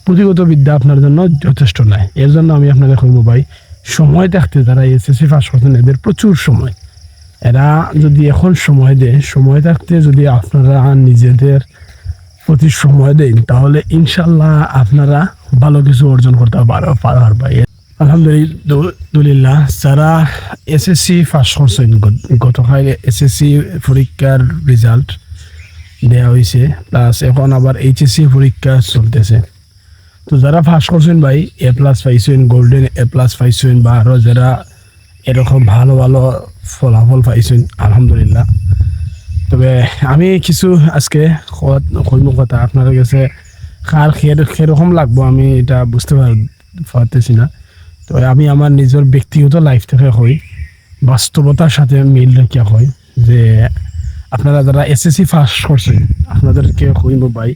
পুঁথিগত বিদ্যা আপনার জন্য যথেষ্ট নয়। এর জন্য আমি আপনাদের বলবো ভাই, সময় থাকতে যারা এসএসসি পাস করছেন এদের প্রচুর সময়, এরা যদি এখন সময় দেয়, সময় থাকতে যদি আপনারা নিজেদের প্রতি সময় দেন, তাহলে ইনশাল্লাহ আপনারা ভালো কিছু অর্জন করতে পারবেন। আলহামদুলিল্লাহ, যারা এসএসসি পাস করছেন, গতকাল এসএসসি পরীক্ষার রেজাল্ট দেওয়া হয়েছে, প্লাস এখন আবার এইচএসসি পরীক্ষা চলতেছে। তো যারা পাস করছেন ভাই, A+ পাইছেন, গোল্ডেন A+ পাইছেন, বা আরও যারা এরকম ভালো ভালো ফলাফল পাইছেন, আলহামদুলিল্লাহ। তবে আমি কিছু আজকে কইম কথা আপনার কাছে, কার সেরকম লাগবো আমি এটা বুঝতে পারতেছি না। তো আমি আমার নিজের ব্যক্তিগত লাইফ থেকে হই, বাস্তবতার সাথে মিল রেখে হয় যে আপনারা যারা এসএসসি পাস করছেন, আপনাদেরকে কইব ভাই,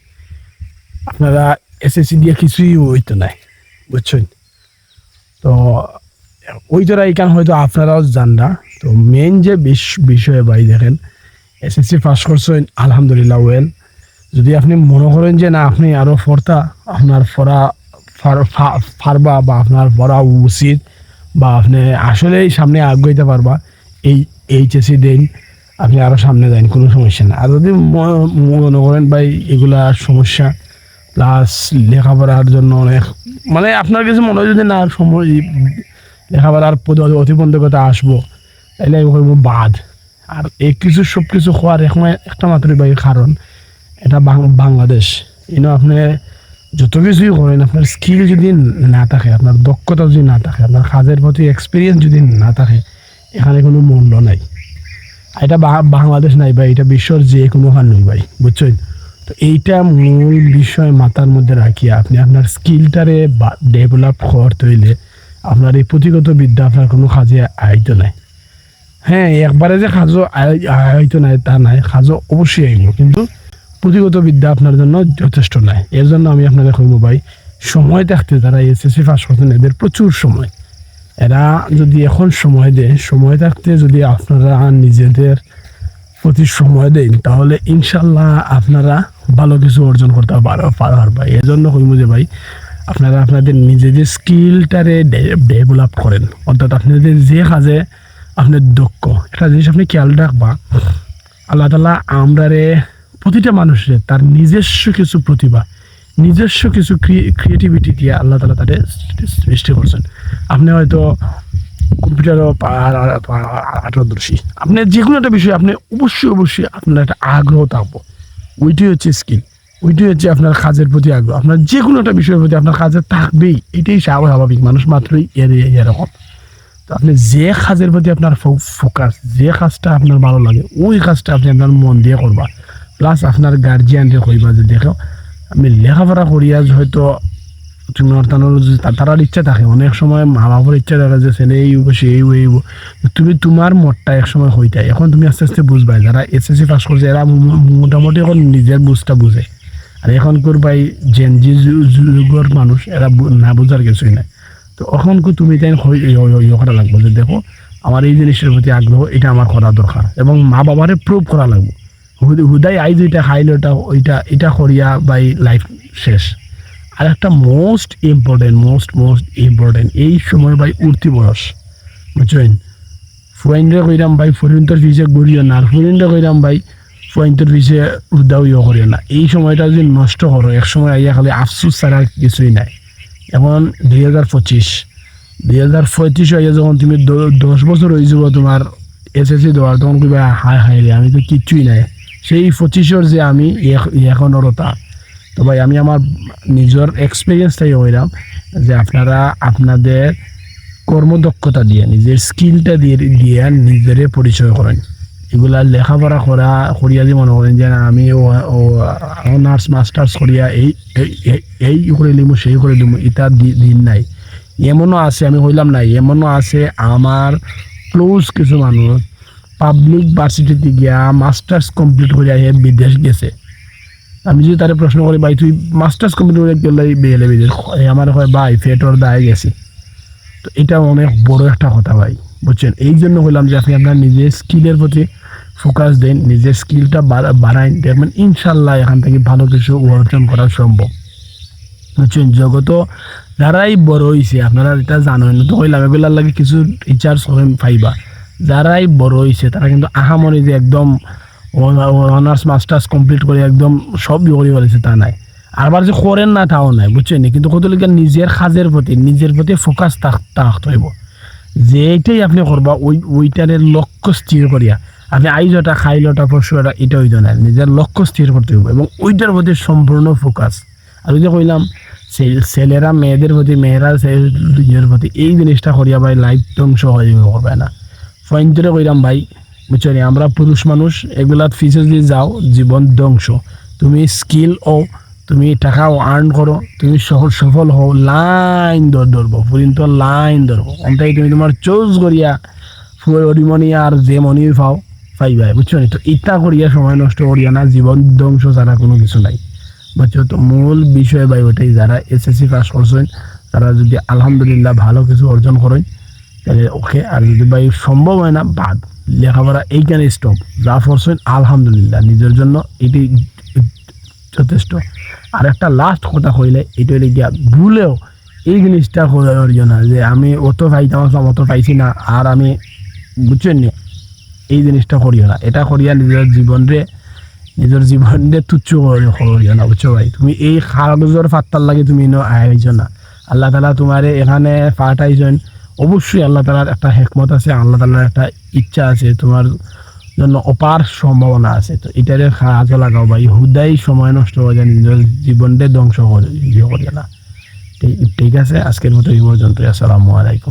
আপনারা এসএসসি দিয়ে কিছুই হইতো নাই, বুঝছেন? তো ওই যারা এখানে হয়তো আপনারাও জান না। তো মেন যে বিষয়ে ভাই দেখেন, এসএসসি পাস করছেন, আলহামদুলিল্লাহ ওয়েল। যদি আপনি মনে করেন যে না আপনি আরও পড়তা, আপনার পড়া পারবা, বা আপনার পড়া উচিত, বা আপনি আসলেই সামনে আগাইতে পারবা, এই এইচএসসি দিন আপনি আরও সামনে যান, কোনো সমস্যা না। আর যদি মনে করেন ভাই এগুলা সমস্যা, প্লাস লেখাপড়ার জন্য অনেক মানে আপনার কাছে মনে হয় যদি না সময় লেখাপড়ার প্রতিবন্ধকতা আসবো, তাইলে আমি বলবো বাদ। আর এই কিছু সব কিছু হওয়ার এখন একটা মাত্রই ভাই কারণ, এটা বাংলাদেশ। আপনি যত কিছুই করেন, আপনার স্কিল যদি না থাকে, আপনার দক্ষতা যদি না থাকে, আপনার কাজের প্রতি এক্সপিরিয়েন্স যদি না থাকে, এখানে কোনো মূল্য নাই। এটা বাংলাদেশ নাই ভাই, এটা বিশ্বর যে কোনো হার নই ভাই, বুঝছেন? তো এইটা মূল বিষয় মাথার মধ্যে রাখিয়া আপনি আপনার স্কিলটারে ডেভেলপ করতে হইলে আপনার এই পুঁথিগত বিদ্যা আপনার কোনো কাজে আইতো নাই। হ্যাঁ, একবারে যে কাজও আইতো নাই তা নাই, কাজও অবশ্যই আইব, কিন্তু পুঁথিগত বিদ্যা আপনার জন্য যথেষ্ট নয়। এর জন্য আমি আপনাদের কইব ভাই, সময় থাকতে যারা এসএসসি পাস করছেন এদের প্রচুর সময়, এরা যদি এখন সময় দেয়, সময় থাকতে যদি আপনারা নিজেদের প্রতি সময় দেন, তাহলে ইনশাল্লাহ আপনারা ভালো কিছু অর্জন করতে পারবেন। এর জন্য কইব যে ভাই, আপনারা আপনাদের নিজেদের স্কিলটারে ডেভেলপ করেন, অর্থাৎ আপনাদের যে কাজে আপনার দক্ষ, একটা জিনিস আপনি খেয়াল রাখবা, আল্লাহ তাআলা আমরারে প্রতিটা মানুষের তার নিজস্ব কিছু প্রতিভা, নিজস্ব কিছু ক্রিয়েটিভিটি দিয়ে আল্লাহ তাআলা তাদের সৃষ্টি করছেন। আপনি হয়তো কম্পিউটারও পারদর্শী, আপনি যে কোনো একটা বিষয়ে আপনি অবশ্যই আপনার একটা আগ্রহ থাকবো, ওইটাই হচ্ছে স্কিল, ওইটাই হচ্ছে আপনার কাজের প্রতি আগ্রহ। আপনার যে কোনো একটা বিষয়ের প্রতি আপনার কাজে থাকবেই, এটাই স্বাভাবিক, মানুষ মাত্রই এরকম। তো আপনি যে কাজের প্রতি আপনার ফোকাস, যে কাজটা আপনার ভালো লাগে, ওই কাজটা আপনি আপনার মন দিয়ে করবা। প্লাস আপনার গার্জিয়ানকে কইবা যে দেখো, আমি লেখাপড়া করিয়া হয়তো তুমি তারার ইচ্ছা থাকে, অনেক সময় মা বাবার ইচ্ছা থাকে যে ছেলে এই সে এই, তুমি তোমার মতটা এক সময় হইতাই। এখন তুমি আস্তে আস্তে বুঝবাই, যারা এসএসসি পাস করছে এরা মোটামুটি এখন নিজের বুঝটা বুঝে। আর এখন করবাই জেনজি যুগের মানুষ, এরা না বোঝার কিছুই নাই। তো এখন তুমি তাই করা লাগবে যে দেখো, আমার এই জিনিসের প্রতি আগ্রহ, এটা আমার করা দরকার, এবং মা বাবারে প্রুভ করা লাগবে। হুদাই আই দুইটা খাইলে এটা করিয়া বাই লাইফ শেষ। আর একটা মোস্ট ইম্পর্টেন্ট এই সময় ভাই উঠতি বয়স, বুঝছেন? ফুয়াইনরে কইরাম ভাই ফরিন্তর ফিসে গড়িও না, আর ফুরিনরে কইরাম ভাই ফুয়াইন্তর ফিসে উদাও করিও না। এই সময়টা যদি নষ্ট করো, এক সময় আইয়া খালি আফসুস ছাড়া কিছুই নাই। এখন 2025 হইয়া যখন তুমি 10 বছর হয়ে যাব তোমার এসএসসি দেওয়ার, তখন কইবা হায় রে, আমি তো কিচ্ছুই নাই, সেই 25 যে আমি এখন ওরতা। তো ভাই আমি আমার নিজের এক্সপিরিয়েন্সটাই হইলাম যে আপনারা আপনাদের কর্মদক্ষতা দিয়ে, নিজের স্কিলটা দিয়ে নিজের পরিচয় করেন। এগুলা লেখাপড়া করিয়া যে মনে করেন যে আমি অনার্স মাস্টার্স করিয়া এই করে দিম, সেই করে দিব, এটা দিন নাই। এমনও আছে, আমি হইলাম নাই, এমনও আছে আমার ক্লোজ কিছু মানুষ পাবলিক ভার্সিটিতে গিয়া মাস্টার্স কমপ্লিট করিয়া বিদেশ গেছে। আমি যদি তারে প্রশ্ন করি, ভাই তুই মাস্টার্স কমপ্লিট করে গেলে বেলে বিদেশ, আমার হয় ভাই ফেটর দায় গেছি। তো এটা অনেক বড় একটা কথা ভাই, বুঝছেন? এই জন্য বললাম যে আপনি আপনার নিজের স্কিলের প্রতি ফোকাস দেন, নিজের স্কিলটা বাড়াইন, দেখবেন ইনশাল্লাহ এখান থেকে ভালো কিছু অর্জন করা সম্ভব। বুঝছেন জগত যারাই বড় হইছে আপনারা এটা জানেন তো কইলাম এগুলার লাগে কিছু রিচার্জ পাইবা যারাই বড় হইছে তারা কিন্তু আহামরি যে একদম অনার্স মাস্টার্স কমপ্লিট করে একদম সব করে ফেলেছে তা নাই আবার যে করেন না তাও নাই বুঝছেন কিন্তু কত লিখে নিজের কাজের প্রতি ফোকাস থাকতে হইব যেটাই আপনি করবা ওইটারের লক্ষ্য স্থির করিয়া আপনি আইজটা খাইলটা পরশুটা এটা হইতো না নিজের লক্ষ্য স্থির করতে হইব এবং ওইটার প্রতি সম্পূর্ণ ফোকাস আর ওই যে কইলাম ছেলেরা মেয়েদের প্রতি মেয়েরা ছেলেদের প্রতি এই জিনিসটা করিয়া ভাই লাইফ ধ্বংস হয়ে করবে না পয়েন্টরে কইলাম ভাই বুঝছেন আমরা পুরুষ মানুষ এগুলা ফিসে যদি যাও জীবন ধ্বংস তুমি স্কিল ও তুমি টাকাও আর্ন করো তুমি সফল হও লাইন ধরবো পর্যন্ত লাইন ধরবো ওটাই তুমি তোমার চোজ করিয়া ফুরিমনি আর যে মনি পাইবাই বুঝছো তো ইটা করিয়া সময় নষ্ট করিয়া না জীবন ধ্বংস ছাড়া কোনো কিছু নাই বুঝছো তো মূল বিষয় ভাই ওটাই যারা এসএসসি পাস করছেন তারা যদি আলহামদুলিল্লাহ ভালো কিছু অর্জন করেন তাহলে ওকে আর যদি ভাই সম্ভব হয় না বাদ লেখাপড়া এইখানে স্টপ যা করছেন আলহামদুলিল্লাহ নিজের জন্য এটি যথেষ্ট আর একটা লাস্ট কথা কইলে এটা হইলে গিয়া ভুলেও এই জিনিসটা করিও না যে আমি অত পাইতাম অত পাইছি না আর আমি বুঝছেন নি এই জিনিসটা করিও না এটা করিয়া নিজের জীবনরে তুচ্ছ করিও না বুঝছো ভাই তুমি এই কাগজের ফাত্তার লাগে তুমি আইছ না আল্লাহ তাআলা তোমারে এখানে পাঠাইছেন অবশ্যই আল্লাহ তাআলার একটা হিকমত আছে আল্লাহ তাআলার একটা ইচ্ছা আছে তোমার জন্য অপার সম্ভাবনা আছে তো এটারে কাজে লাগাও ভাই হুদাই সময় নষ্ট হয়ে যায় নিজের জীবনটা ধ্বংস করে না ঠিক আছে আজকের মতো এই পর্যন্ত আসসালামু আলাইকুম